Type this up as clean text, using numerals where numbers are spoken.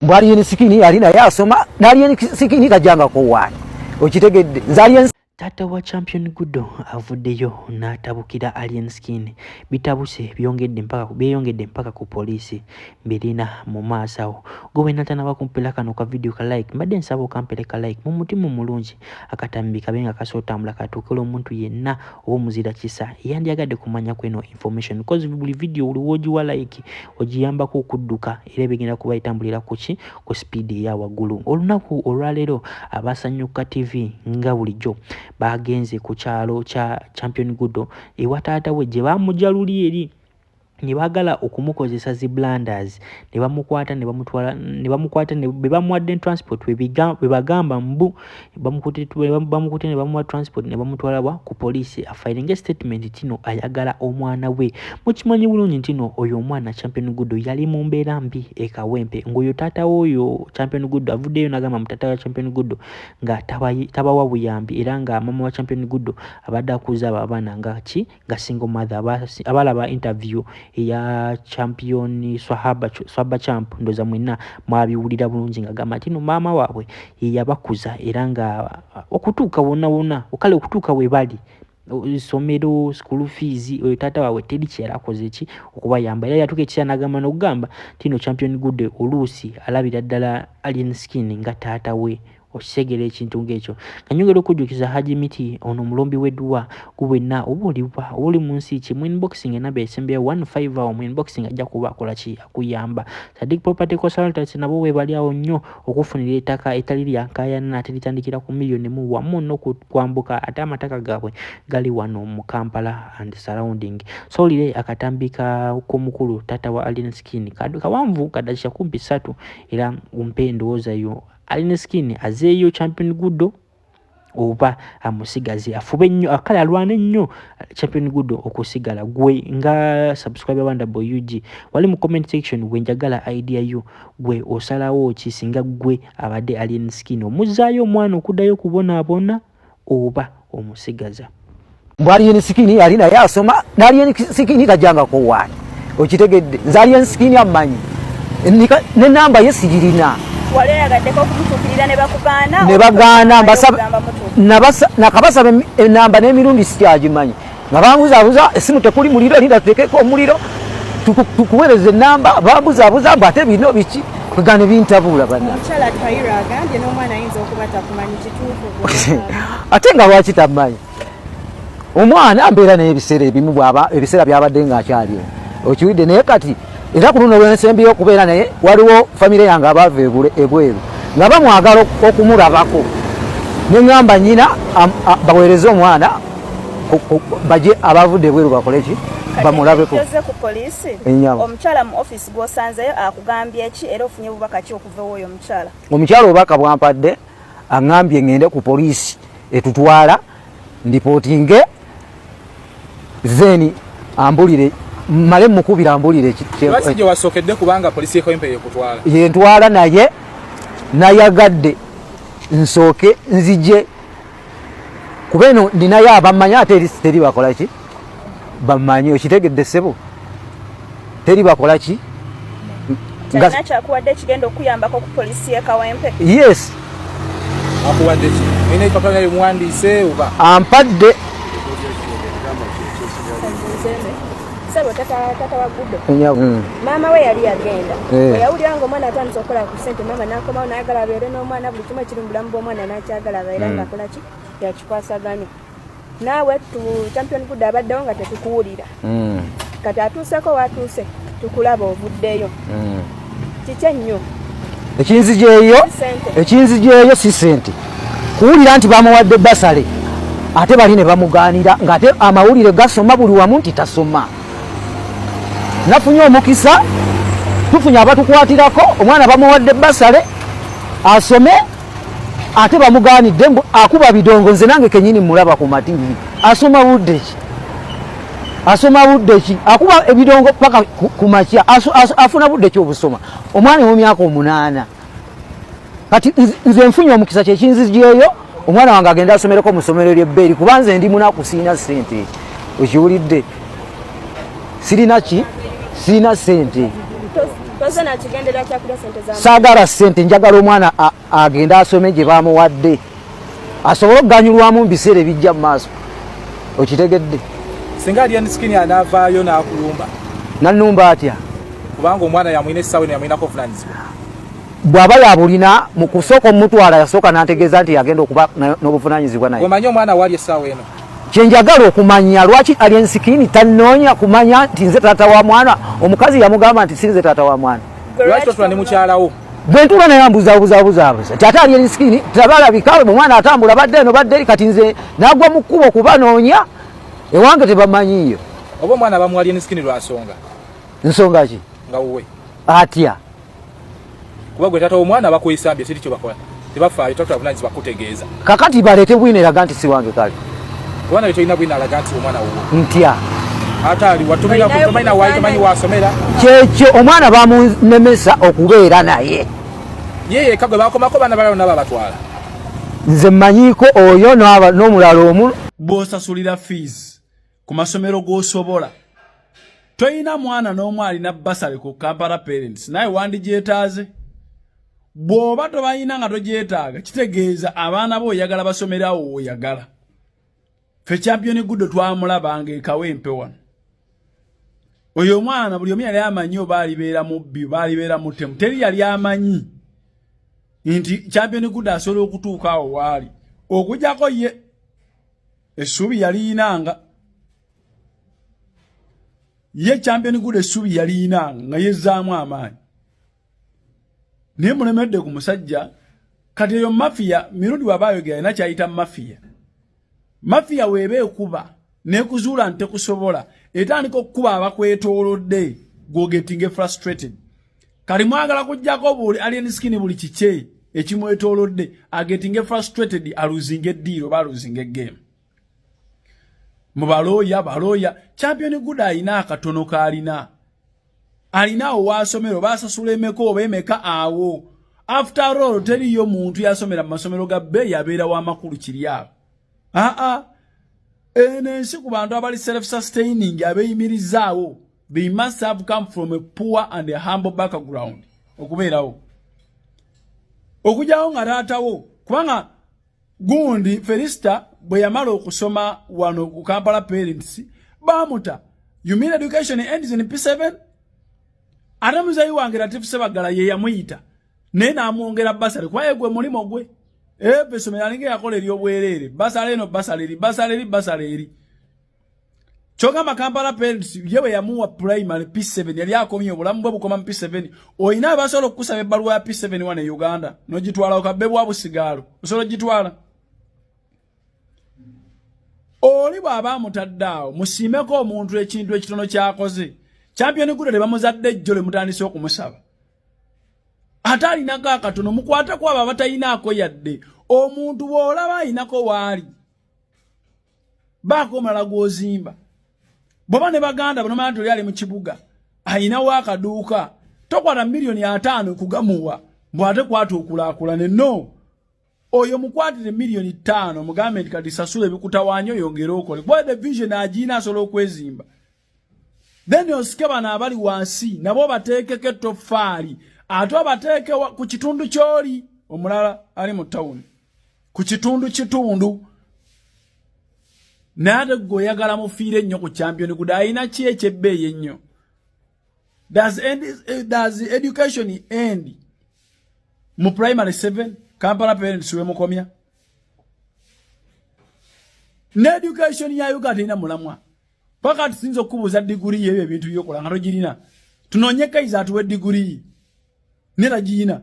Mbwali sikini alina yasoma nali sikini tajanga ko wani okitegedde zali Taata wa Champion Ogudo avuddeyo n'atabukira Alien Skin bitabuse byeyongedde mpaka ku poliisi mbirina mu maaso awo gwe natanaba kumpela kano ka video ka like mbadde nsaba okampele ka like mu mutima mulungi akatambi kabenga kasootambula katuukira omuntu yenna oba omuzira kisa yandyagadde kumanya kweno information because buli video uli wa like ogiyambako okudduka era begenda kuba itambulira kuki ku speed ya waggulu olunaku olwaleero abasanyuka TV nga bulijjo bagenze ku kyalo kya Champion Ogudo ewa taata we gye bamujaluli eri ne bagala okumukozesa zi blunders ne bamukwata ne bamutwala be bamuwadde transport we bagamba mbu bamukute ne bamuwa transport ne bamutwala ku police afiling statement tino ayagala omwana we mukimanyi bulungi ntino oyo omwana Champion Ogudo yali mu mbeera mbi ekawempe ngoyo taata oyo Champion Ogudo avuddeyo nagamba mutata wa Champion Ogudo nga tabawa buyambi era nga mama wa Champion Ogudo abadde akuza abaana nga single mother abalaba interview ya champion swaba champ ndoza mwina mwabiwulira bulungi nga gamba tino mama waabwe yabakuza era nga okutuuka wonna okale okutuuka we bali somero school fees oyo taata waabwe teri kyerakoze ki okubayamba era yatuke kyanagamba n'okugamba tino Champion Ogudo oluusi alabira ddala Alien Skin nga taata we okisegera ekintu ng'ekyo kanyongera okujjukiza Haji Miti ono mulombi w'edduwa gwenna oba oli mu nsi ki mu inboxing enamba esembeyo 15 awo mu inboxing ajja kuba akola ki akuyamba Sadiq Property Consultants nabo we bali awo nnyo okufunira ettaka etali lyankayana ate litandikira ku million mu wamu n'okwambuka ate amataka gaabwe gali wano mu Kampala and surrounding solire akatambika k'omukulu taata wa Alien Skin kawanvu kadakika 3 era umpe ndowooza yo Alien Skin azeeyo Champion Ogudo oba amusigaze afube nnyo akala alwane nnyo Champion Ogudo okusigala gwe nga subscriber wanda boy UG wali mu comment section gwe njagala idea yo gwe osalawo kisinga gwe abadde Alien Skin omuzaayo omwana okuddayo kubona oba omusigaza Mbwali sikini alina yasoma nali sikini tajanga ko wani okitegedde zali sikini amanyi ne namba yesigirina wale yagadeko kumusukirira ne bagana nakabasaba enamba n'emirundi sikyagimanyi nga bambuzabuza esimu tekuli muliro linda tutekeko omuliro tukuwereze enamba bambuzabuza mbu ate bino biki kugane bintabula bana omukyala Twaira agambye n'omwana ayinza okuba takumanyi kituufu ate nga lwaki tamanyi omwana mbeera n'ebiseera ebimu ebiseera byabadde ng'akyaliwo okiwidde naye kati era kuno lwensembi okubeera naye waliwo famire yange abava ebweru nga bamwagala okumulabako neŋŋamba nyina baweereze omwana baje abavudde ebweru bakoleki bamulabeko ku poliisi omukyala mu office gwosanzeyo akugambye ki era ofunye bubaka ki okuva oyo omukyala obubaka bwampadde aŋŋambye ŋŋende ku poliisi etutwala ndipootinge zeni ambulire male mukubira ambulire basi wasokedde kubanga poliisi ekoyempe yekutwala yentwala naye nayagadde nsooke nzije kubeno ninayo abamanya ate teri bakola ki bamanyi okitegedde ssebo teri bakola ki nga kyakuwadde kigenda okuyambako ku poliisi y'ekawempe yes akuwadde ki ine ipapula yomwandiise oba ampadde sabo tata wa Ogudo mama we yali agenda yawulira ngo omwana atandise okukola ku ssente mama n'akomawo n'ayagala abeere n'omwana buli kimu kiri mu bulamu bw'omwana n'akyagala abeera ng'akola ki yakikwasaganya naawe Champion Ogudo abaddewo nga tetukuwulira kati atuuseko watuuse tukulaba ovuddeyo kiki ennyo ekinzijeeyo si ssente kuwulira nti bamuwadde basale ate bali ne bamugaanira ng'ate amawulire gasoma buli wamu nti tasoma nafunye omukisa tufunye abatukwatirako omwana bamuwadde basale asome ate bamugaanidde akuba bidongo nze nange kenyini mulaba ku mativi asoma budde ki akuba ebidongo paka ku makya afuna budde ki obusoma omwana mu myaka 8 kati nze nfunye omukisa kyekinzijeeyo omwana wange agenda asomereko mu ssomero ly'ebbeeri kuba nze ndi munaku siina ssente okiwulidde sirina ssente Sagala sente njagala omwana agenda asome gye bamuwadde asobole okuganyulwamu mu biseera ebijja mu maaso. Okitegedde? Singa ali skin anavaayo n'akulumba. Nannumba atya? Kubanga omwana yamwine essawa eno yamwinako obuvunaanyizibwa. Bw'aba yabulina mu kusooka omutwala yasooka n'antegeeza nti yagenda okuba n'obuvunaanyizibwa naye. Omanyi omwana wali essawa eno? Kye njagala okumanya lwaki ali skin tannoonya kumanya nti nze taata wa mwana. Omukazi yamugamba nti si nze taata wa mwana. Lwaki totula ne mukyalawo? Bwe ntuula naye mbuzabuza. Taata ali skin tabalabika omwana atambula badde eno badde kati nze n'agwa mu kkubo kubanoonya ewange tebamanyiyo. Oba omwana bamuwali skin lwasonga? Nsonga ki? Nga wuwe. Atya? Kuba gwe taata omwana bakwesambye siri kyo bakola. Tebafaayo taata bunaanyizibwa kutegeeza. Kakati baleete bwine eraga nti si wange kale. Omwana we tolina bwine alaga nti omwana wuwo. Ntya. Atali watumira kutumaina wayi tumanyi wasomera. Kyekyo omwana bamunemesa okubeera naye. Yeye kagwe bakomako bana bala nabo abatwala. Nze mmanyiiko oyo n'omulala omu. Bw'osasulira fees ku masomero g'osobola toyina mwana n'omu alina basale ku Kampala Parents naye wandigyetaaze. Bw'oba tobayina nga togyetaaga kitegeeza abaana bo oyagala basomerawo oyagala. Ffe Champion Ogudo twamulabanga ekawempe wano. Oyo mwana buli omu yali amanyi oba alibeera mubbi oba alibeera mutemu. Teri yali amanyi nti Champion Ogudo asobola okutuuka awo waali. Okujjako ye essuubi yaliinanga. Ye Champion Ogudo essuubi yaliinanga nga yezzaamu amaanyi. Naye mulemedde ku musajja kati eyo mafia mirundi wabayogera ina kyayita mafia. Mafia weebe ekuba nekuzuula nte kusobola etandika okukuba abakwetoolodde go getting frustrated. Kali mwagala kujjako buli alien skin buli kiche ekimwetoolodde getting frustrated alosing eddeal oba losing game. Baloya Champion Ogudo ayina akatono kalina. Alina owasomero basasula emeka oba emeka awo. After all teriyo muntu yasomera mu masomero ga bbeeyi yabeera w'amakulu kiri awo. Enensi ku bantu abali self-sustaining abeeyimirizaawo. They must have come from a poor and a humble background. Okubeerawo. Okujjawo nga taatawo. Kubanga gundi Felista bwe yamala okusoma wano ku Kampala Parents bamuta. You mean education ends in P7? Ate muzayi wange Latifu Sebagala ye yamuyita. Naye n'amwongera basale. Kwaye gwe mulimo gwe. Pesomera ninge yakola ery'obwereere. Basaleri. Kyogamba Kampala Parents yewe yamuwa primary P7 yali akomye obulamu bwe bukoma mu P7. Oyina abasobola okukusaba ebbaluwa ya P7 wane Uganda. N'ogitwala okabbe bwa busigaalo. Osobola ogitwala. Oli bw'aba amutaddaawo musiimeko omuntu ekintu ekitono kyakoze. Champion Ogudo ne bamuzadde ejjo le mutandise okumusaba. Ate alinako akatono mukwate ku abo abatayinaako yadde. Omuntu bw'olaba ayinako waali. Baako omulala gw'ozimba. Bw'oba ne baganda bano mantu ali mu kibuga. Ayinawo akaduuka. Tokwata $5,000,000 kugamuwa. Bw'ate kwata okulaakulane no. Oyo mukwatire $5,000,000 mugambe nti kati sasula ebikutawaanya oyongere okole. Bwa the vision agiina asobola okwezimba. Then osike bano abali wansi nabo bateekeko ettoffaali. Ate bateeke ku kitundu ky'oli omulala ali mu town. Ku kitundu. Nade gwe oyagala mufiire ennyo ku Champion Ogudo ayina ki ekyebbeeyi ennyo. Does education end mu primary 7 Kampala Parents we mukomya? Ne education ya Uganda ina mulamwa. Paka tusinza okubuuza degree y'ebyo ebintu by'okola nga togirina. Tunoonye kaiza atuwe degree. Nera giyina.